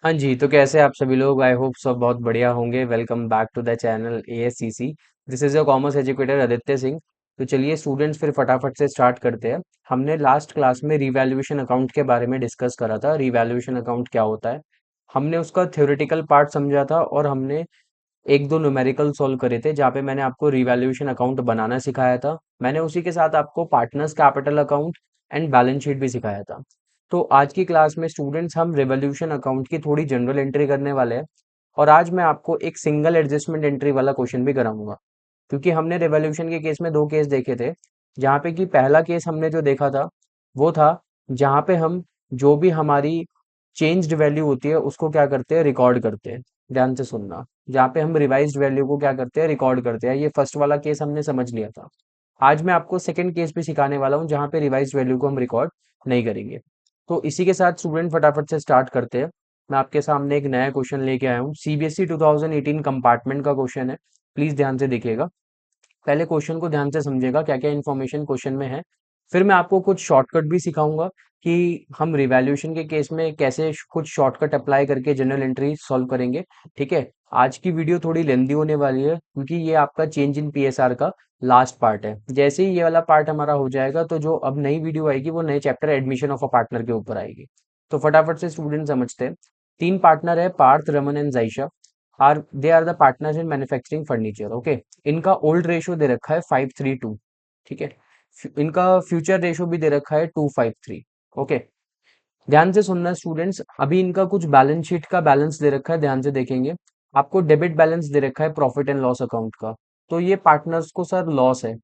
हाँ जी, तो कैसे आप सभी लोग? आई होप सब बहुत बढ़िया होंगे। Welcome back to the channel ASCC। This is your commerce educator Aditya Singh. तो चलिए स्टूडेंट्स, फिर फटाफट से स्टार्ट करते हैं। हमने लास्ट क्लास में रिवैल्यूएशन अकाउंट के बारे में डिस्कस करा था। रिवैल्यूएशन अकाउंट क्या होता है, हमने उसका थ्योरेटिकल पार्ट समझा था और हमने एक दो न्यूमेरिकल सॉल्व करे थे जहाँ पे मैंने आपको रिवैल्यूएशन अकाउंट बनाना सिखाया था। मैंने उसी के साथ आपको partners capital account and balance sheet भी सिखाया था। तो आज की क्लास में स्टूडेंट्स हम रिवॉल्यूशन अकाउंट की थोड़ी जनरल एंट्री करने वाले हैं। और आज मैं आपको एक सिंगल एडजस्टमेंट एंट्री वाला क्वेश्चन भी कराऊंगा, क्योंकि हमने रिवॉल्यूशन के केस में दो केस देखे थे। जहाँ पे कि पहला केस हमने जो देखा था वो था जहाँ पे हम जो भी हमारी चेंज्ड वैल्यू होती है उसको क्या करते हैं, रिकॉर्ड करते हैं। ध्यान से सुनना, जहाँ पे हम रिवाइज्ड वैल्यू को क्या करते हैं, रिकॉर्ड करते हैं। ये फर्स्ट वाला केस हमने समझ लिया था। आज मैं आपको सेकंड केस भी सिखाने वाला हूँ जहाँ पे रिवाइज्ड वैल्यू को हम रिकॉर्ड नहीं करेंगे। तो इसी के साथ स्टूडेंट फटाफट से स्टार्ट करते हैं। मैं आपके सामने एक नया क्वेश्चन लेके आया हूँ, CBSE 2018 कंपार्टमेंट का क्वेश्चन है। प्लीज ध्यान से देखिएगा। पहले क्वेश्चन को ध्यान से समझिएगा क्या क्या इन्फॉर्मेशन क्वेश्चन में है। फिर मैं आपको कुछ शॉर्टकट भी सिखाऊंगा कि हम रिवैल्यूएशन के केस में कैसे कुछ शॉर्टकट अप्लाई करके जनरल एंट्री सॉल्व करेंगे। ठीक है। आज की वीडियो थोड़ी लेंदी होने वाली है क्योंकि ये आपका चेंज इन PSR का लास्ट पार्ट है। जैसे ही ये वाला पार्ट हमारा हो जाएगा तो जो अब नई वीडियो आएगी वो नए chapter admission of a partner के ऊपर आएगी। तो फटाफट से स्टूडेंट समझते हैं। तीन पार्टनर है, Parth, Raman and Jaysha. They are the partners in manufacturing furniture. Okay. इनका ओल्ड रेशो दे रखा है 5:3:2। ठीक है। इनका फ्यूचर रेशो भी दे रखा है 2:5:3। ओके। ध्यान से सुनना स्टूडेंट्स, अभी इनका कुछ बैलेंस शीट का बैलेंस दे रखा है, ध्यान से देखेंगे। आपको डेबिट बैलेंस दे रखा है प्रॉफिट एंड लॉस अकाउंट का। तो ये पार्टनर्स को सर लॉस है।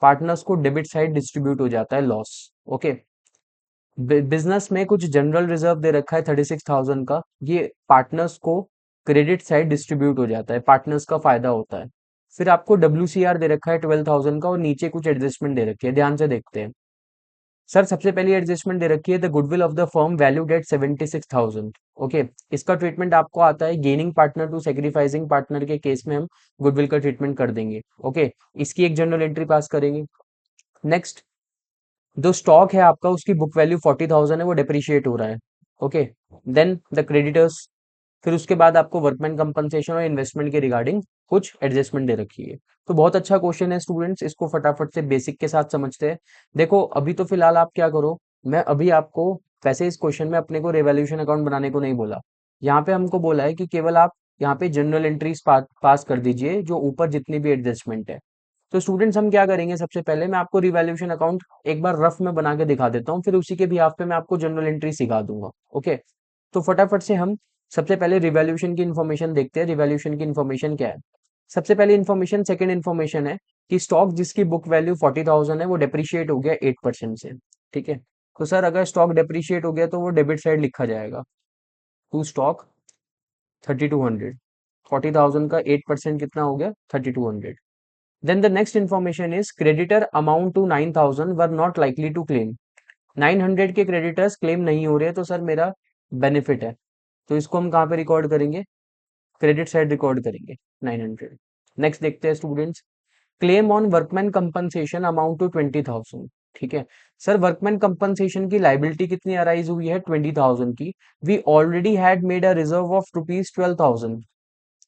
पार्टनर्स को डेबिट साइड डिस्ट्रीब्यूट हो जाता है लॉस। ओके। बिजनेस में कुछ जनरल रिजर्व दे रखा है 36,000 का। ये पार्टनर्स को क्रेडिट साइड डिस्ट्रीब्यूट हो जाता है, पार्टनर्स का फायदा होता है। फिर आपको WCR दे रखा है 12,000 का और नीचे कुछ एडजस्टमेंट दे रखी है, ध्यान से देखते हैं। सर सबसे पहली एडजस्टमेंट दे रखी है, the goodwill of the firm valued at 76,000। Okay. इसका ट्रीटमेंट आपको आता है gaining partner to sacrificing partner के केस में हम गुडविल का ट्रीटमेंट कर देंगे। ओके। इसकी एक जनरल एंट्री पास करेंगे। नेक्स्ट, जो स्टॉक है आपका उसकी बुक वैल्यू 40,000 है, वो डेप्रिशिएट हो रहा है। ओके। Then the creditors. फिर उसके बाद आपको वर्कमैन कंपनसेशन और इन्वेस्टमेंट के रिगार्डिंग कुछ एडजस्टमेंट दे रखी है। तो बहुत अच्छा क्वेश्चन है स्टूडेंट्स, इसको फटाफट से बेसिक के साथ समझते हैं। देखो अभी तो फिलहाल आप क्या करो, मैं अभी आपको, वैसे इस क्वेश्चन में अपने को रिवॉल्यूशन अकाउंट बनाने को नहीं बोला। यहाँ पे हमको बोला है कि केवल आप यहाँ पे जनरल एंट्रीज पास कर दीजिए जो ऊपर जितनी भी एडजस्टमेंट है। तो स्टूडेंट्स हम क्या करेंगे, सबसे पहले मैं आपको रिवैल्यूएशन अकाउंट एक बार रफ में बना के दिखा देता हूँ, फिर उसी के भी पे मैं आपको जनरल एंट्री सिखा दूंगा। ओके। तो फटाफट से हम सबसे पहले रिवैल्यूएशन की इन्फॉर्मेशन देखते हैं। रिवैल्यूएशन की इन्फॉर्मेशन क्या है? सबसे पहले इन्फॉर्मेशन, सेकंड इन्फॉर्मेशन है कि स्टॉक जिसकी बुक वैल्यू 40,000 है वो डेप्रिशिएट हो गया 8% से। ठीक है। तो सर अगर स्टॉक डेप्रिशिएट हो गया तो वो डेबिट साइड लिखा जाएगा, टू स्टॉक 3200। 40,000 का 8% कितना हो गया, 3200। Then the next information is creditor amount to 9,000 were not likely to claim। 900 के क्रेडिटर्स क्लेम नहीं हो रहे, तो सर मेरा बेनिफिट है। तो इसको हम कहाँ पे रिकॉर्ड करेंगे, क्रेडिट साइड रिकॉर्ड करेंगे 900। नेक्स्ट देखते हैं students, claim on workman compensation amount to 20,000। ठीक है। सर वर्कमैन कंपनसेशन की लाइबिलिटी कितनी अराइज हुई है, 20,000 की। We already had made a reserve of ₹12,000।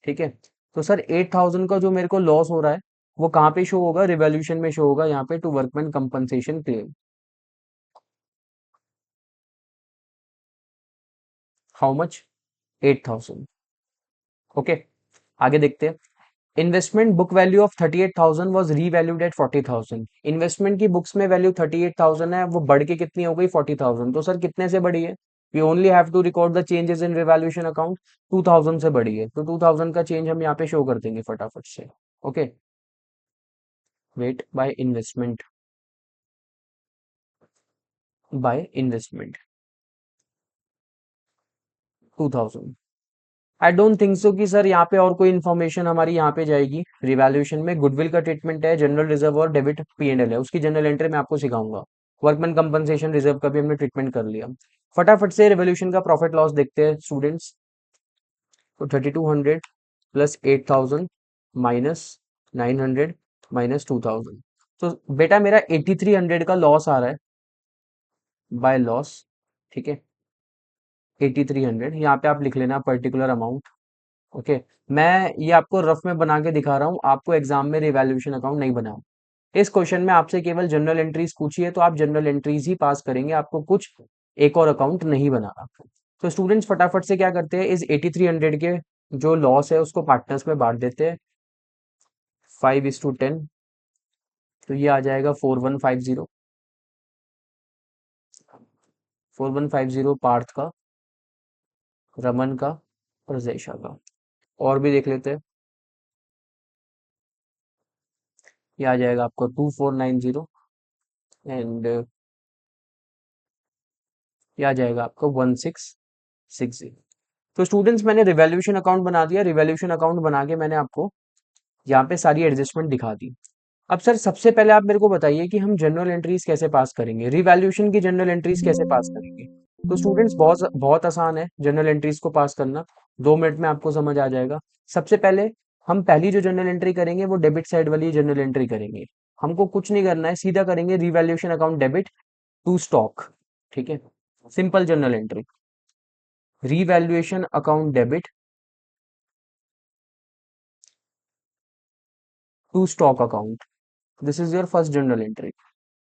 ठीक है। तो सर 8,000 का जो मेरे को लॉस हो रहा है वो कहाँ पे शो होगा, रिवॉल्यूशन में शो होगा, यहाँ पे to workman compensation claim. How much, 8,000। Okay. आगे देखते हैं। Investment book value of 38,000 was revalued at 40,000। Investment की बुक्स में वैल्यू 38,000 है, वो बढ़ के कितनी हो गई, 40,000। तो सर कितने से बढ़ी है, we only have to record the changes in revaluation account. 2,000 से बढ़ी है, तो 2,000 का चेंज हम यहाँ पे शो कर देंगे फटाफट से। Okay. Weight by investment, by investment 2,000। I don't think so कि सर यहाँ पे और कोई इन्फॉर्मेशन हमारी यहाँ पे जाएगी। रिवैल्यूएशन में गुडविल का ट्रीटमेंट है, जनरल रिजर्व और डेबिट P&L है, उसकी जनरल एंट्री मैं आपको सिखाऊंगा। वर्कमैन कंपनसेशन रिजर्व का भी हमने ट्रीटमेंट कर लिया। फटाफट से रिवोल्यूशन का प्रॉफिट लॉस देखते हैं स्टूडेंट्स। तो 3200 प्लस 8,000 माइनस 900 माइनस 2,000। तो बेटा मेरा 8300 का लॉस आ रहा है, बाय लॉस। ठीक है। 8300, यहाँ पे आप लिख लेना पर्टिकुलर अमाउंट। ओके, मैं ये आपको रफ में बना के दिखा रहा हूँ, आपको एग्जाम में रिवैल्यूएशन अकाउंट नहीं बनाना। इस क्वेश्चन में आपसे केवल जनरल एंट्रीज पूछी है, तो आप जनरल एंट्रीज ही पास करेंगे, आपको कुछ एक और अकाउंट नहीं बनाना। तो स्टूडेंट्स फटाफट से क्या करते हैं, इस 8300 के जो लॉस है उसको पार्टनर्स में बांट देते हैं, 5:10। तो ये आ जाएगा 4150, 4150 पार्थ का, रमन का और जयशा का। और भी देख लेते हैं, ये आ जाएगा आपको 2490 एंड ये आ जाएगा आपको 1660। तो स्टूडेंट्स मैंने रिवैल्यूएशन अकाउंट बना दिया, रिवैल्यूएशन अकाउंट बना के मैंने आपको यहाँ पे सारी एडजस्टमेंट दिखा दी। अब सर सबसे पहले आप मेरे को बताइए कि हम जनरल एंट्रीज कैसे पास करेंगे, रिवैल्यूएशन की जनरल एंट्रीज कैसे पास करेंगे। तो स्टूडेंट्स बहुत बहुत आसान है जनरल एंट्रीज को पास करना, 2 मिनट में आपको समझ आ जाएगा। सबसे पहले हम पहली जो जनरल एंट्री करेंगे वो डेबिट साइड वाली जनरल एंट्री करेंगे। हमको कुछ नहीं करना है, सीधा करेंगे revaluation account debit to stock. ठीक है, simple journal entry, revaluation account debit to stock account. This is your first journal entry.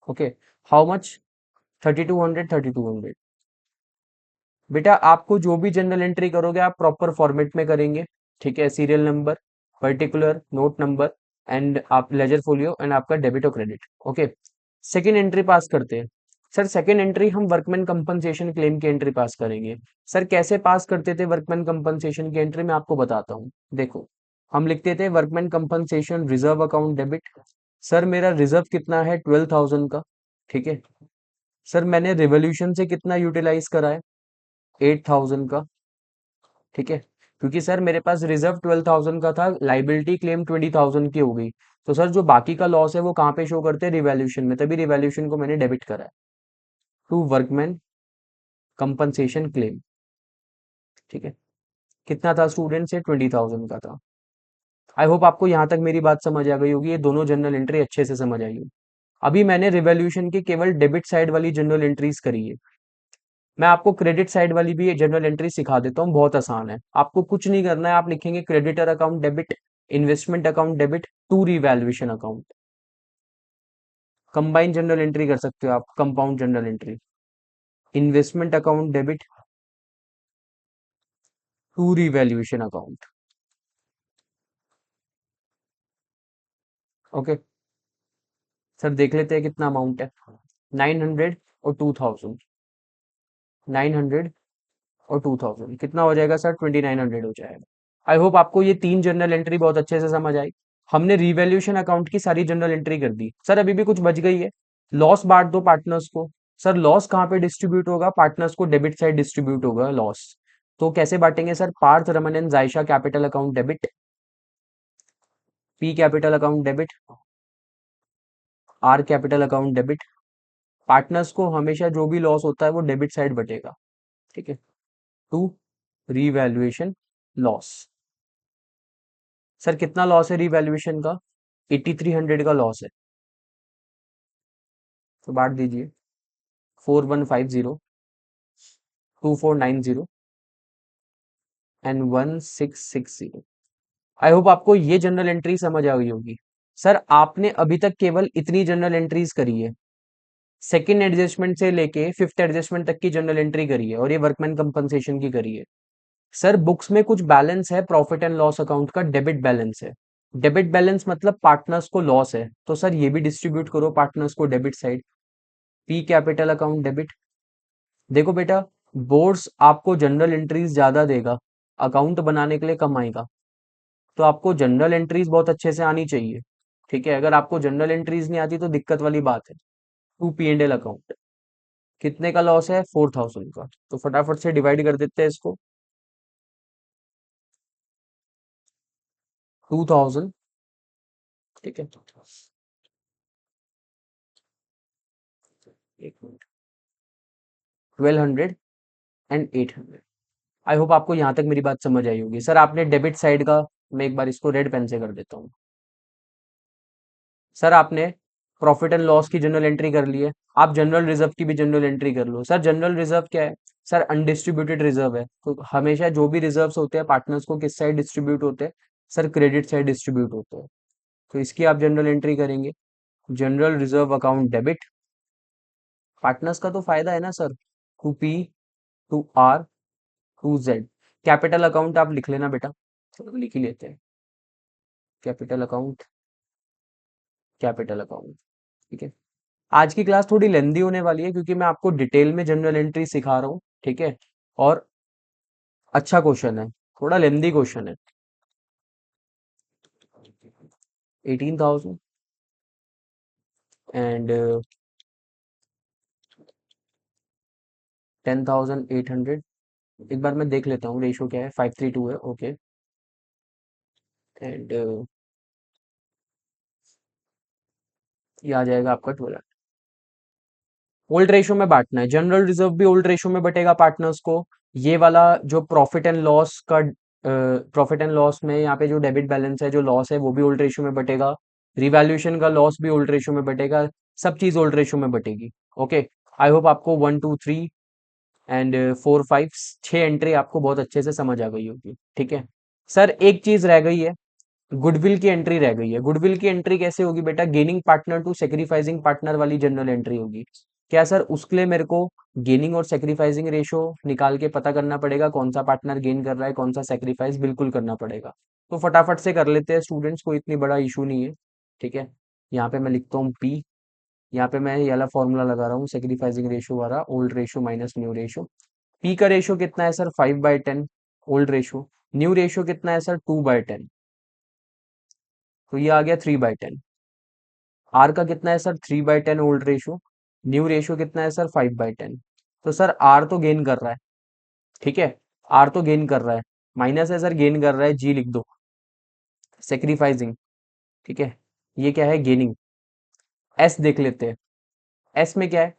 Okay, how much, 3200, 3200। बेटा आपको जो भी जनरल एंट्री करोगे आप प्रॉपर फॉर्मेट में करेंगे। ठीक है, serial number, particular, note number and आप लेजर फोलियो एंड आपका डेबिट और क्रेडिट। ओके, सेकेंड एंट्री पास करते हैं। सर सेकेंड एंट्री हम वर्कमैन कंपनसेशन क्लेम की एंट्री पास करेंगे। सर कैसे पास करते थे वर्कमैन कंपनसेशन की एंट्री, मैं आपको बताता हूँ। देखो, हम लिखते थे workman compensation reserve account debit. Sir मेरा रिजर्व कितना है, 12,000 का। ठीक है, सर मैंने रिवोल्यूशन से कितना यूटिलाइज करा है, 8,000 का। ठीक है, क्योंकि सर मेरे पास रिजर्व 12,000 का था, लाइबिलिटी क्लेम 20,000 की हो गई। तो सर जो बाकी का लॉस है वो कहाँ पे शो करते हैं, रिवैल्यूएशन में, तभी रिवैल्यूएशन को मैंने डेबिट करा है टू वर्कमैन कंपनसेशन क्लेम। ठीक है, कितना था स्टूडेंट से, 20,000 का था। आई होप आपको यहाँ तक मेरी बात समझ आ गई होगी, ये दोनों जनरल एंट्री अच्छे से समझ आई होगी। अभी मैंने रिवैल्यूएशन की केवल डेबिट साइड वाली जनरल एंट्रीज करी है, मैं आपको क्रेडिट साइड वाली भी जनरल एंट्री सिखा देता हूँ, बहुत आसान है। आपको कुछ नहीं करना है, आप लिखेंगे creditor account debit, investment account debit to revaluation account. Combine journal entry कर सकते हो आप, compound journal entry, investment account debit to revaluation account. Okay, sir देख लेते हैं कितना अमाउंट है, 900 और 2000, 900 और 2000 कितना हो जाएगा सर, 2900 हो जाएगा। आई होप आपको ये तीन जनरल एंट्री बहुत अच्छे से समझ आई। हमने रिवैल्यूएशन अकाउंट की सारी जनरल एंट्री कर दी। सर अभी भी कुछ बच गई है, लॉस बांट दो पार्टनर्स को। सर लॉस कहाँ पे डिस्ट्रीब्यूट होगा, पार्टनर्स को डेबिट साइड डिस्ट्रीब्यूट होगा लॉस। तो कैसे बांटेंगे sir, Parth Raman and Jaysha capital account debit, P capital account debit, R capital account debit. Partners को हमेशा जो भी लॉस होता है वो डेबिट साइड बटेगा। ठीक है, टू रिवैल्यूएशन लॉस। सर कितना लॉस है रिवैल्यूएशन का, 8300 का लॉस है, तो बांट दीजिए, 4150, 2490 एंड 1660। आई होप आपको ये जनरल एंट्री समझ आ गई होगी। सर आपने अभी तक केवल इतनी जनरल एंट्रीज करी है, सेकंड एडजस्टमेंट से लेके फिफ्थ एडजस्टमेंट तक की जनरल एंट्री करी है और ये वर्कमैन कंपनसेशन की करी है। सर बुक्स में कुछ बैलेंस है, प्रॉफिट एंड लॉस अकाउंट का डेबिट बैलेंस है। डेबिट बैलेंस मतलब पार्टनर्स को लॉस है, तो सर ये भी डिस्ट्रीब्यूट करो पार्टनर्स को debit side, P capital account debit. देखो बेटा, बोर्ड्स आपको जनरल एंट्रीज ज्यादा देगा, अकाउंट बनाने के लिए कम आएगा, तो आपको जनरल एंट्रीज बहुत अच्छे से आनी चाहिए। ठीक है, अगर आपको जनरल एंट्रीज नहीं आती तो दिक्कत वाली बात है। To P and L account, कितने का लॉस है, 4000 का, तो फटाफट से डिवाइड कर देते हैं इसको, 2000। ठीक है, एक मिनट, 1200 एंड 800। आई होप आपको यहाँ तक मेरी बात समझ आई होगी। सर आपने डेबिट साइड का, मैं एक बार इसको रेड पेन से कर देता हूँ। सर आपने प्रॉफिट एंड लॉस की जनरल एंट्री कर ली है, आप जनरल रिजर्व की भी जनरल एंट्री कर लो। सर जनरल रिजर्व क्या है? सर अनडिस्ट्रीब्यूटेड रिजर्व है, तो हमेशा जो भी रिजर्व्स होते हैं पार्टनर्स को किस साइड डिस्ट्रीब्यूट होते हैं? सर क्रेडिट साइड डिस्ट्रीब्यूट होते हैं। तो इसकी आप जनरल एंट्री करेंगे, general reserve account debit. Partners का तो फायदा है ना sir, to P, to R, to Z. Capital account आप लिख लेना बेटा, चलो लिख ही लेते हैं। कैपिटल अकाउंट, कैपिटल अकाउंट, ठीक है। आज की क्लास थोड़ी लेंदी होने वाली है क्योंकि मैं आपको डिटेल में जनरल एंट्री सिखा रहा हूँ, ठीक है। और अच्छा क्वेश्चन है, थोड़ा लेंदी क्वेश्चन है। 18,000 एंड 10,800। एक बार मैं देख लेता हूँ रेशो क्या है, 532 है, ओके। एंड ये आ जाएगा आपका 12। ओल्ड रेशो में बांटना है, जनरल रिजर्व भी ओल्ड रेशो में बटेगा पार्टनर्स को। ये वाला जो प्रॉफिट एंड लॉस का, प्रॉफिट एंड लॉस में यहाँ पे जो डेबिट बैलेंस है, जो लॉस है वो भी ओल्ड रेशो में बटेगा। रिवैल्यूएशन का लॉस भी ओल्ड रेशो में बटेगा। सब चीज ओल्ड रेशो में बटेगी, ओके। आई होप आपको 1 2 3 एंड 4 5 6 एंट्री आपको बहुत अच्छे से समझ आ गई होगी, ठीक है। सर एक चीज रह गई है, गुडविल की एंट्री रह गई है। गुडविल की एंट्री कैसे होगी बेटा? Gaining partner to sacrificing partner वाली जनरल एंट्री होगी। क्या सर उसके लिए मेरे को गेनिंग और सेक्रीफाइसिंग रेशो निकाल के पता करना पड़ेगा कौन सा पार्टनर गेन कर रहा है कौन सा सेक्रीफाइस? बिल्कुल करना पड़ेगा। तो फटाफट से कर लेते हैं स्टूडेंट्स, को इतनी बड़ा इशू नहीं है, ठीक है। यहाँ पे मैं लिखता हूँ पी, यहाँ पे मैं ये वाला फॉर्मूला लगा रहा हूँ सेक्रीफाइसिंग रेशो वाला, old ratio minus new ratio. P का रेशो कितना है sir? 5/10 old ratio. New ratio कितना है सर? 2/10। तो ये आ गया 3/10। आर का कितना है sir? 3/10 old ratio. New ratio कितना है सर? 5/10। तो सर आर तो गेन कर रहा है, ठीक है। आर तो गेन कर रहा है, माइनस है सर, गेन कर रहा है, जी लिख दो। सेक्रीफाइसिंग, ठीक है। ये क्या है? गेनिंग। एस देख लेते हैं, एस में क्या है?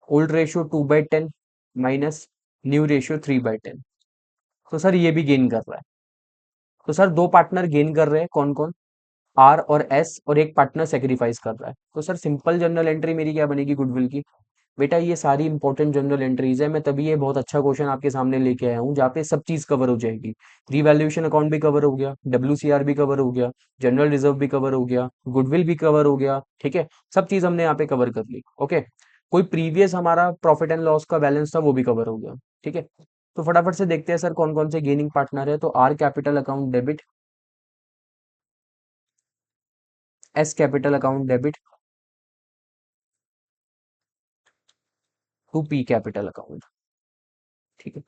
Old ratio 2/10 minus new ratio 3/10। तो सर ये भी गेन कर रहा है। तो सर दो पार्टनर गेन कर रहे हैं, कौन कौन? आर और एस, और एक पार्टनर सेक्रीफाइस कर रहा है। तो सर सिंपल जनरल एंट्री मेरी क्या बनेगी गुडविल की? बेटा ये सारी इंपॉर्टेंट जनरल एंट्रीज है, मैं तभी ये बहुत अच्छा क्वेश्चन आपके सामने लेके आया हूँ जहाँ पे सब चीज कवर हो जाएगी। रिवैल्यूएशन अकाउंट भी कवर हो गया, WCR भी कवर हो गया, जनरल रिजर्व भी कवर हो गया, गुडविल भी कवर हो गया, ठीक है। सब चीज हमने यहाँ पे कवर कर ली, ओके। कोई प्रीवियस हमारा प्रॉफिट एंड लॉस का बैलेंस था वो भी कवर हो गया, ठीक है। तो फटाफट से देखते हैं सर कौन कौन से गेनिंग पार्टनर है। तो R capital account debit, S capital account debit, to P capital account, ठीक है।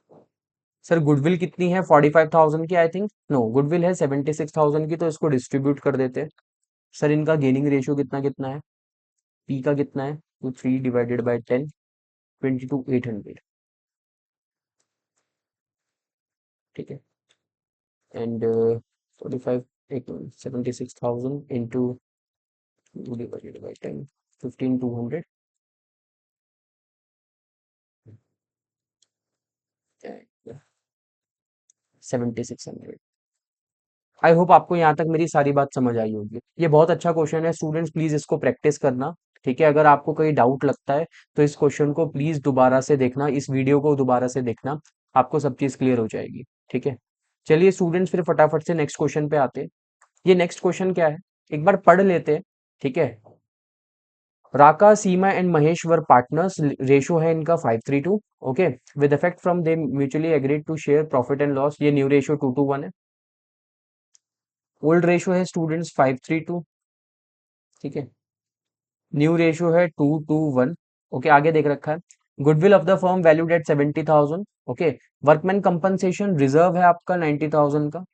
सर गुडविल कितनी है? 45,000 की, आई थिंक। नो, गुडविल है 76,000 की, तो इसको डिस्ट्रीब्यूट कर देते हैं। सर इनका गेनिंग रेशियो कितना कितना है? पी का कितना है? तो 3/10, 22,800, ठीक है। एंड 45, एक 76,000 इंटू 2/10, 15,200, 7,600। आई होप आपको यहाँ तक मेरी सारी बात समझ आई होगी। ये बहुत अच्छा क्वेश्चन है स्टूडेंट्स, प्लीज इसको प्रैक्टिस करना, ठीक है। अगर आपको कोई डाउट लगता है तो इस क्वेश्चन को प्लीज दोबारा से देखना, इस वीडियो को दोबारा से देखना, आपको सब चीज क्लियर हो जाएगी, ठीक है। चलिए स्टूडेंट्स फिर फटाफट से नेक्स्ट क्वेश्चन पे आते हैं। ये नेक्स्ट क्वेश्चन क्या है, एक बार पढ़ लेते हैं, ठीक है। Raka, Seema and Mahesh were partners, ratio है इनका 5:3 okay. With effect from they mutually agreed to share profit and loss, ये न्यू रेशियो 2:1 है। ओल्ड रेशियो है स्टूडेंट्स 5:3, ठीक है। न्यू रेशियो है 2:1, ओके। आगे देख रखा है, goodwill of the firm valued at 70,000, okay. Workman compensation reserve है आपका 90,000 का,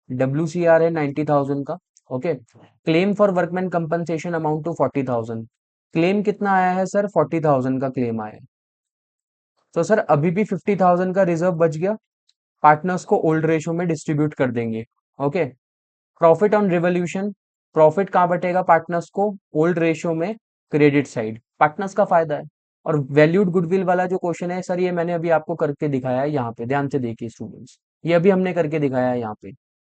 WCR है 90,000 का, okay. Claim for workman compensation amount to 40,000। Claim कितना आया है सर? 40,000 का क्लेम आया है। तो सर अभी भी 50,000 का रिजर्व बच गया, पार्टनर्स को ओल्ड रेशियो में डिस्ट्रीब्यूट कर देंगे, okay. Profit on revolution, profit कहाँ बटेगा पार्टनर्स को? ओल्ड रेशियो में, क्रेडिट साइड, पार्टनर्स का फायदा है। और वैल्यूड गुडविल वाला जो क्वेश्चन है सर, ये मैंने अभी आपको करके दिखाया है यहाँ पे, ध्यान से देखिए स्टूडेंट्स, ये अभी हमने करके दिखाया है यहाँ पे,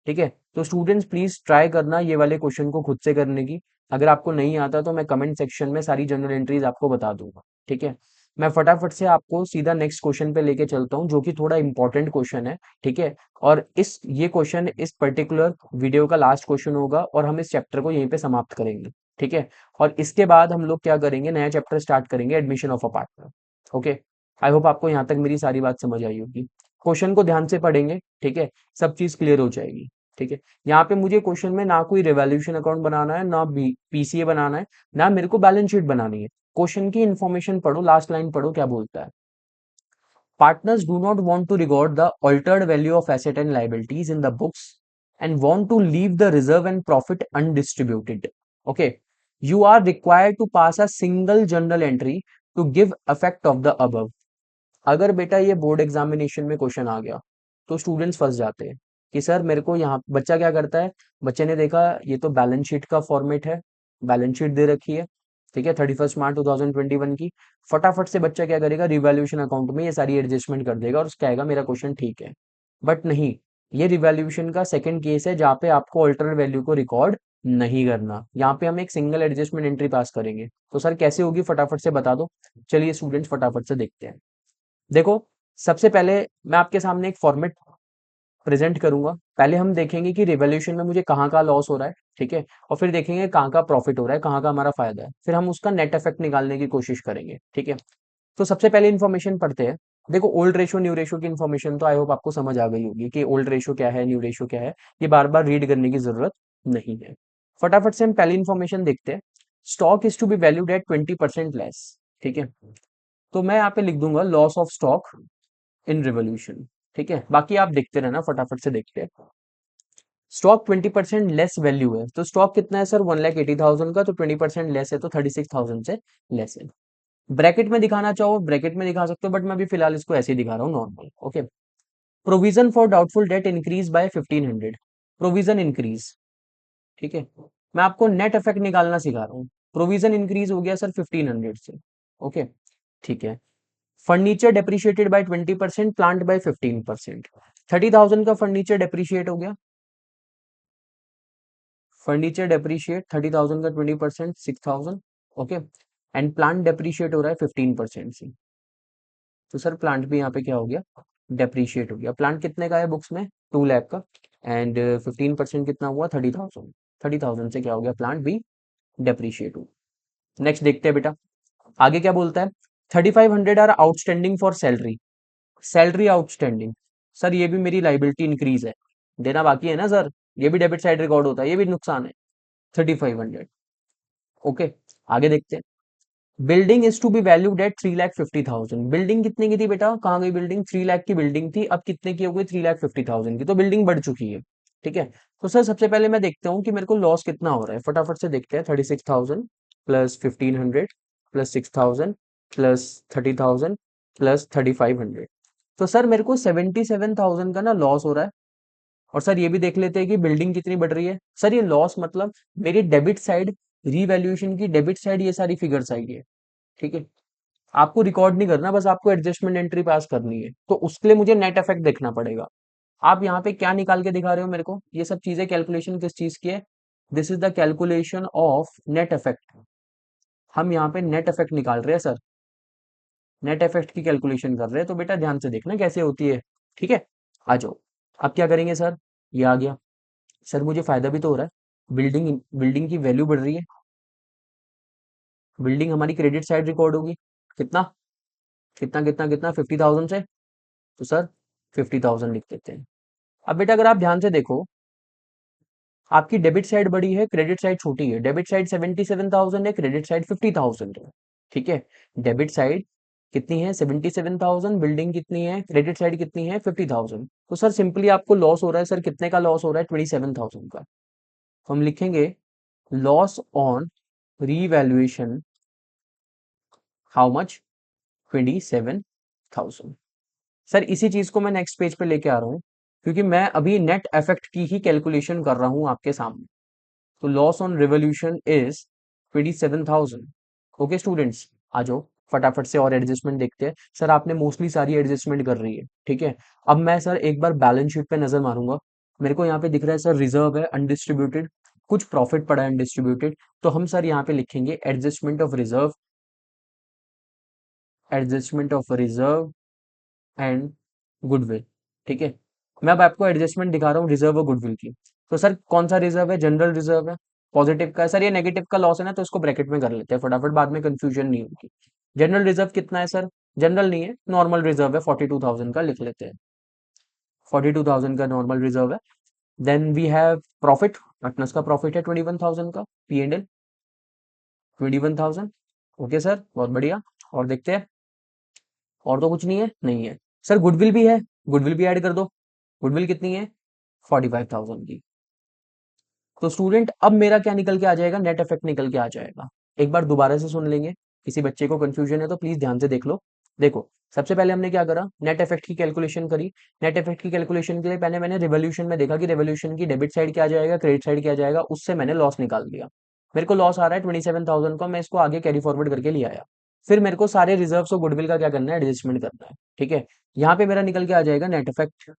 ठीक है। तो स्टूडेंट्स प्लीज ट्राई करना ये वाले क्वेश्चन को खुद से करने की। अगर आपको नहीं आता तो मैं कमेंट सेक्शन में सारी जनरल एंट्रीज आपको बता दूंगा। ठीक है। मैं फटाफट से आपको सीधा नेक्स्ट क्वेश्चन पे लेके चलता हूँ, जो कि थोड़ा इंपॉर्टेंट क्वेश्चन है। ठीक है। और ये क्वेश्चन इस पर्टिकुलर वीडियो का लास्ट क्वेश्चन होगा और हम इस चैप्टर को यहीं पे समाप्त करेंगे। ठीक है। और इसके बाद हम लोग क्या करेंगे, नया चैप्टर स्टार्ट करेंगे, admission of a partner. Okay. I hope आपको यहाँ तक मेरी सारी बात समझ आई होगी। क्वेश्चन को ध्यान से पढ़ेंगे। ठीक है। सब चीज क्लियर हो जाएगी। ठीक है। यहाँ पे मुझे क्वेश्चन में ना कोई रिवॉल्यूशन अकाउंट बनाना है, ना पीसीए बनाना है, ना मेरे को बैलेंस शीट बनानी है। क्वेश्चन की इन्फॉर्मेशन पढ़ो, लास्ट लाइन पढ़ो क्या बोलता है। Partners do not want to record the altered value of asset and liabilities in the books and want to leave the reserve and profit undistributed. Okay. You are required to pass a single journal entry to give effect of the above. अगर बेटा ये board examination में question आ गया तो students फंस जाते हैं कि सर मेरे को यहाँ, बच्चा क्या करता है, बच्चे ने देखा ये तो बैलेंस शीट का फॉर्मेट है, बैलेंस शीट दे रखी है, ठीक है, 31 मार्च 2021 की। फटाफट से बच्चा क्या करेगा, रिवैल्यूएशन अकाउंट में ये सारी एडजस्टमेंट कर देगा और कहेगा मेरा क्वेश्चन ठीक है। बट नहीं, ये रिवैल्यूएशन का सेकंड केस है जहाँ पे आपको अल्टरनेट वैल्यू को रिकॉर्ड नहीं करना। यहाँ पे हम एक सिंगल एडजस्टमेंट एंट्री पास करेंगे। तो सर कैसे होगी फटाफट से बता दो। चलिए स्टूडेंट्स फटाफट से देखते हैं। देखो, सबसे पहले मैं आपके सामने एक फॉर्मेट प्रेजेंट करूंगा। पहले हम देखेंगे कि रिवॉल्यूशन में मुझे कहाँ का लॉस हो रहा है, ठीक है, और फिर देखेंगे कहाँ का प्रॉफिट हो रहा है, कहाँ का हमारा फायदा है, फिर हम उसका नेट इफेक्ट निकालने की कोशिश करेंगे। ठीक है। तो सबसे पहले इन्फॉर्मेशन पढ़ते हैं। देखो, ओल्ड रेशो न्यू रेशो की इन्फॉर्मेशन तो आई होप आपको समझ आ गई होगी कि ओल्ड रेशो क्या है, न्यू रेशो क्या है। ये बार बार रीड करने की जरूरत नहीं है। फटाफट से हम पहली इन्फॉर्मेशन देखते हैं। Stock is to be valued at 20% less. ठीक है। तो मैं यहाँ पे लिख दूंगा loss of stock in revaluation. ठीक है। बाकी आप देखते रहना, फटाफट से देखते हैं। स्टॉक 20% लेस वैल्यू है, तो स्टॉक कितना है सर, 1,80,000 का, तो 20% लेस है तो 36,000 से लेस है। ब्रैकेट में दिखाना चाहो ब्रैकेट में दिखा सकते हो, बट मैं अभी फिलहाल इसको ऐसे ही दिखा रहा हूँ normal. Okay. Provision for doubtful debt increase by 1500। Provision increase. ठीक है। मैं आपको नेट इफेक्ट निकालना सिखा रहा हूँ। प्रोविजन इंक्रीज हो गया सर 1500 से। ओके। ठीक है। Furniture depreciated by 20%, plant by 15%। 30,000 का फर्नीचर डेप्रिशिएट हो गया। फर्नीचर डेप्रिशिएट 30,000 का 20%, 6,000। ओके। एंड प्लांट डेप्रिशिएट हो रहा है 15% से। तो सर प्लांट भी यहाँ पे क्या हो गया, डेप्रिशिएट हो गया। प्लांट कितने का है बुक्स में, 2 लाख का। एंड 15% कितना हुआ, 30,000। 30,000 से क्या हो गया, प्लांट भी डेप्रिशिएट हुआ। नेक्स्ट देखते हैं बेटा, आगे क्या बोलता है। 3,500 are outstanding for salary. Salary outstanding, sir ये भी मेरी लाइबिलिटी इंक्रीज है, देना बाकी है ना सर, ये भी डेबिट साइड रिकॉर्ड होता है, ये भी नुकसान है। 3,500। ओके। आगे देखते हैं। Building is to be valued at 3,50,000। Building कितने की थी बेटा, कहाँ गई बिल्डिंग, 3 लाख की बिल्डिंग थी, अब कितने की हो गई, 3,50,000 की, तो बिल्डिंग बढ़ चुकी है। ठीक है। तो सर सबसे पहले मैं देखता हूँ कि मेरे को लॉस कितना हो रहा है, फटाफट से देखते हैं। 36,000 प्लस 1,500 प्लस 6,000 प्लस 30,000 प्लस 3,500। तो सर मेरे को 77,000 का ना लॉस हो रहा है। और सर ये भी देख लेते हैं कि बिल्डिंग कितनी बढ़ रही है। सर ये लॉस मतलब मेरी डेबिट साइड, रीवैल्यूएशन की डेबिट साइड, ये सारी फिगर्स आई है। ठीक है। आपको रिकॉर्ड नहीं करना, बस आपको एडजस्टमेंट एंट्री पास करनी है, तो उसके लिए मुझे नेट इफेक्ट देखना पड़ेगा। आप यहाँ पे क्या निकाल के दिखा रहे हो मेरे को, ये सब चीजें कैलकुलेशन किस चीज की है, this is the calculation of net effect. हम यहाँ पे नेट इफेक्ट निकाल रहे हैं सर, नेट इफेक्ट की कैलकुलेशन कर रहे हैं, तो बेटा ध्यान से देखना कैसे होती है। ठीक है। आ जाओ। अब क्या करेंगे सर, ये आ गया। सर मुझे फायदा भी तो हो रहा है, बिल्डिंग बिल्डिंग की वैल्यू बढ़ रही है, बिल्डिंग हमारी क्रेडिट साइड रिकॉर्ड होगी। कितना कितना कितना कितना, 50,000 से। तो सर 50,000 लिख देते हैं। अब बेटा अगर आप ध्यान से देखो, आपकी डेबिट साइड बड़ी है, क्रेडिट साइड छोटी है। डेबिट साइड 77,000 है, क्रेडिट साइड 50,000 है। ठीक है। डेबिट साइड कितनी है, 77,000, बिल्डिंग कितनी है, क्रेडिट साइड कितनी है, 50,000। तो सर सिंपली आपको लॉस हो रहा है, सर कितने का लॉस हो रहा है, 27,000 का। तो हम लिखेंगे loss on revaluation, how much, 27,000। Sir इसी चीज को मैं नेक्स्ट पेज पे लेके आ रहा हूँ, क्योंकि मैं अभी नेट इफेक्ट की ही कैलकुलेशन कर रहा हूँ आपके सामने। तो loss on revaluation is 27,000। Okay students, आ जाओ फटाफट से और एडजस्टमेंट देखते हैं। सर आपने मोस्टली सारी एडजस्टमेंट कर रही है, ठीक है। अब मैं सर एक बार बैलेंस शीट पे नजर मारूंगा। मेरे को यहाँ पे दिख रहा है सर रिजर्व है अनडिस्ट्रीब्यूटेड, कुछ प्रॉफिट पड़ा है अनडिस्ट्रीब्यूटेड, तो हम सर यहाँ पे लिखेंगे adjustment of reserve, adjustment of reserve and goodwill. ठीक है, मैं अब आपको एडजस्टमेंट दिखा रहा हूँ रिजर्व और गुडविल की। तो सर कौन सा रिजर्व है, जनरल रिजर्व है, पॉजिटिव का है सर, ये नेगेटिव का लॉस है ना, तो इसको ब्रैकेट में कर लेते हैं फटाफट, बाद में कंफ्यूजन नहीं होगी। जनरल रिजर्व कितना है सर, जनरल नहीं है, नॉर्मल रिजर्व है 42,000 का, लिख लेते हैं 42,000 का नॉर्मल रिजर्व है। Then we have profit, partners का प्रॉफिट है 21,000 का, P and L 21,000। Okay sir, बहुत बढ़िया। और देखते हैं, और तो कुछ नहीं है, नहीं है सर, गुडविल भी है, गुडविल भी ऐड कर दो। गुडविल कितनी है, 45,000 की। तो स्टूडेंट अब मेरा क्या निकल के आ जाएगा, नेट इफेक्ट निकल के आ जाएगा। एक बार दोबारा से सुन लेंगे, किसी बच्चे को कंफ्यूजन है तो प्लीज ध्यान से देख लो। देखो, सबसे पहले हमने क्या करा, नेट इफेक्ट की कैलकुलेशन करी। नेट इफेक्ट की कैलकुलेशन के लिए पहले मैंने रिवोल्यूशन में देखा कि रिवोल्यूशन की डेबिट साइड क्या जाएगा, क्रेडिट साइड क्या जाएगा, उससे मैंने लॉस निकाल दिया। मेरे को लॉस आ रहा है 27,000 का, मैं इसको आगे कैरी फॉरवर्ड करके ले आया। फिर मेरे को सारे रिजर्व्स और गुडविल का क्या करना है, एडजस्टमेंट करना है। ठीक है, यहाँ पे मेरा निकल के आ जाएगा net effect.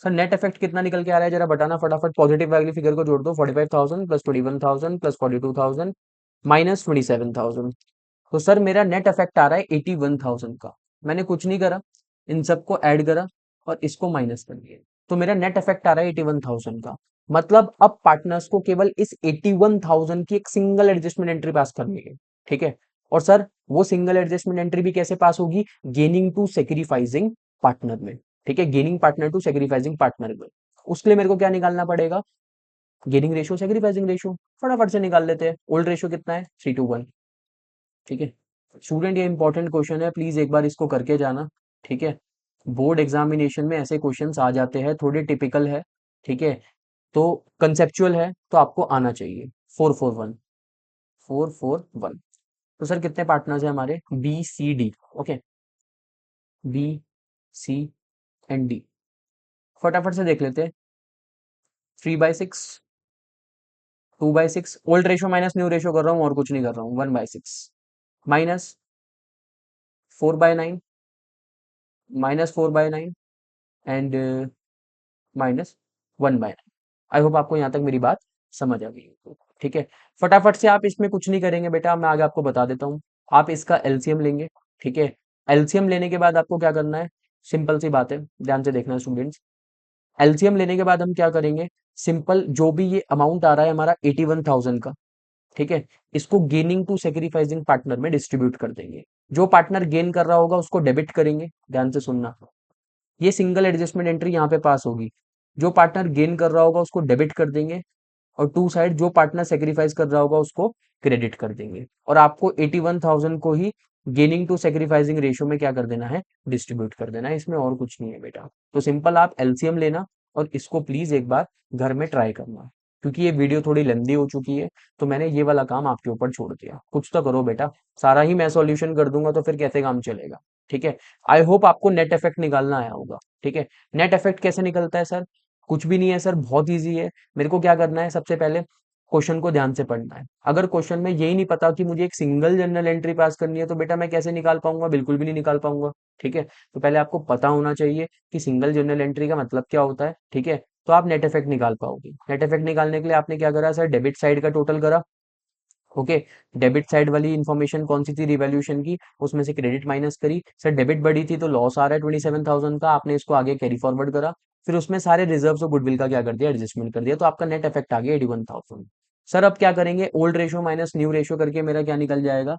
Sir net effect कितना निकल के आ रहा है, जरा बताना फटाफट, पॉजिटिव वाली फिगर को जोड़ दो, 45,000 प्लस 21,000 प्लस 42,000 माइनस 27,000। तो सर मेरा नेट इफेक्ट आ रहा है 81,000 का। मैंने कुछ नहीं करा, इन सबको ऐड करा और इसको माइनस कर दिया, तो मेरा नेट इफेक्ट आ रहा है 81,000 का। मतलब अब पार्टनर्स को केवल इस 81,000 की एक सिंगल एडजस्टमेंट एंट्री पास करनी है। ठीक है, और सर वो सिंगल एडजस्टमेंट एंट्री भी कैसे पास होगी, गेनिंग टू सेक्रीफाइसिंग पार्टनर में। ठीक है, gaining partner to sacrificing partner में। उसके लिए मेरे को क्या निकालना पड़ेगा, गेनिंग रेशियो सेक्रीफाइसिंग रेशियो, फटाफट से निकाल लेते हैं। ओल्ड रेशियो कितना है, 3:1। ठीक है स्टूडेंट, ये इंपॉर्टेंट क्वेश्चन है, प्लीज एक बार इसको करके जाना। ठीक है, बोर्ड एग्जामिनेशन में ऐसे क्वेश्चंस आ जाते हैं, थोड़े टिपिकल है। ठीक है, तो कंसेप्चुअल है तो आपको आना चाहिए। 441, 441। तो सर कितने पार्टनर्स है हमारे, B C D. Okay, B C and D, फटाफट से देख लेते हैं। 3/6, 2/6, old ratio minus new ratio कर रहा हूँ और कुछ नहीं कर रहा हूँ, 1/6 minus 4/9, minus 4/9 and minus 1/9। I hope आपको यहाँ तक मेरी बात समझ आ गई है। ठीक है, फटाफट से आप इसमें कुछ नहीं करेंगे बेटा, मैं आगे आपको बता देता हूँ। आप इसका एलसीएम लेंगे। ठीक है, एलसीएम लेने के बाद आपको क्या करना है, सिंपल सी बात है, ध्यान से देखना स्टूडेंट्स। एलसीएम लेने के बाद हम क्या करेंगे, सिंपल जो भी ये अमाउंट आ रहा है हमारा 81,000 का, ठीक है, इसको गेनिंग टू सेक्रीफाइसिंग पार्टनर में डिस्ट्रीब्यूट कर देंगे। जो पार्टनर गेन कर रहा होगा उसको डेबिट करेंगे, ध्यान से सुनना। ये सिंगल एडजस्टमेंट एंट्री यहाँ पे पास होगी। जो पार्टनर गेन कर रहा होगा उसको डेबिट कर देंगे, और टू साइड जो पार्टनर सेक्रीफाइस कर रहा होगा उसको क्रेडिट कर देंगे, और आपको 81,000 को ही गेनिंग टू सेक्रीफाइसिंग रेशियो में क्या कर देना है, डिस्ट्रीब्यूट कर देना है। इसमें और कुछ नहीं है बेटा। तो सिंपल आप एलसीएम लेना और इसको प्लीज एक बार घर में ट्राई करना, क्योंकि ये वीडियो थोड़ी लंबी हो चुकी है, तो मैंने ये वाला काम आपके ऊपर छोड़ दिया। कुछ तो करो बेटा, सारा ही मैं सॉल्यूशन कर दूंगा तो फिर कैसे काम चलेगा। ठीक है, आई होप आपको नेट इफेक्ट निकालना आया होगा। ठीक है, नेट इफेक्ट कैसे निकलता है सर, कुछ भी नहीं है सर, बहुत ईजी है। मेरे को क्या करना है, सबसे पहले क्वेश्चन को ध्यान से पढ़ना है। अगर क्वेश्चन में यही नहीं पता कि मुझे एक सिंगल जनरल एंट्री पास करनी है, तो बेटा मैं कैसे निकाल पाऊंगा, बिल्कुल भी नहीं निकाल पाऊंगा। ठीक है, तो पहले आपको पता होना चाहिए कि सिंगल जनरल एंट्री का मतलब क्या होता है। ठीक है, तो आप नेट इफेक्ट निकाल पाओगे। नेट इफेक्ट निकालने के लिए आपने क्या करा सर, डेबिट साइड का टोटल करा। ओके, डेबिट साइड वाली इंफॉर्मेशन कौन सी थी, रिवैल्यूएशन की, उसमें से क्रेडिट माइनस करी। सर डेबिट बढ़ी थी तो लॉस आ रहा है 27,000 का, आपने इसको आगे कैरी फॉरवर्ड करा। फिर उसमें सारे रिजर्व्स और गुडविल का क्या कर दिया, एडजस्टमेंट कर दिया, तो आपका नेट इफेक्ट आ गया 81,000। सर अब क्या करेंगे, old ratio minus new ratio करके मेरा क्या निकल जाएगा,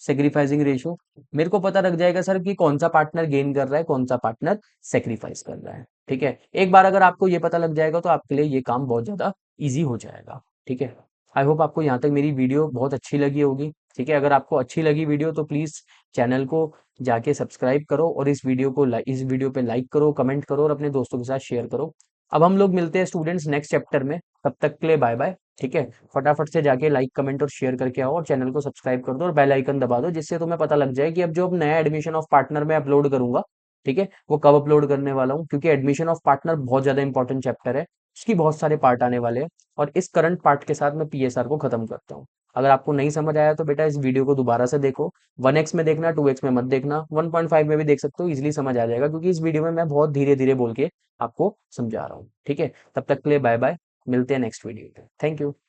सेक्रीफाइसिंग रेशियो। मेरे को पता लग जाएगा सर कि कौन सा पार्टनर गेन कर रहा है, कौन सा पार्टनर सेक्रीफाइस कर रहा है। ठीक है, एक बार अगर आपको ये पता लग जाएगा तो आपके लिए ये काम बहुत ज्यादा ईजी हो जाएगा। ठीक है, आई होप आपको यहाँ तक मेरी वीडियो बहुत अच्छी लगी होगी। ठीक है, अगर आपको अच्छी लगी वीडियो तो प्लीज चैनल को जाके सब्सक्राइब करो, और इस वीडियो पे लाइक करो, कमेंट करो और अपने दोस्तों के साथ शेयर करो। अब हम लोग मिलते हैं स्टूडेंट्स नेक्स्ट चैप्टर में, तब तक के लिए बाय बाय। ठीक है, फटाफट से जाके लाइक कमेंट और शेयर करके आओ, और चैनल को सब्सक्राइब कर दो और बेल आइकन दबा दो, जिससे तुम्हें पता लग जाए कि अब जो अब नया एडमिशन ऑफ पार्टनर में अपलोड करूंगा, ठीक है, वो कब अपलोड करने वाला हूँ, क्योंकि एडमिशन ऑफ पार्टनर बहुत ज्यादा इंपॉर्टेंट चैप्टर है, उसकी बहुत सारे पार्ट आने वाले हैं। और इस करंट पार्ट के साथ मैं पीएसआर को खत्म करता हूँ। अगर आपको नहीं समझ आया तो बेटा इस वीडियो को दोबारा से देखो। 1x में देखना, 2x में मत देखना, 1.5 में भी देख सकते हो, इजीली समझ आ जाएगा, क्योंकि इस वीडियो में मैं बहुत धीरे धीरे बोल के आपको समझा रहा हूँ। ठीक है, तब तक के लिए बाय बाय, मिलते हैं नेक्स्ट वीडियो पे। Thank you.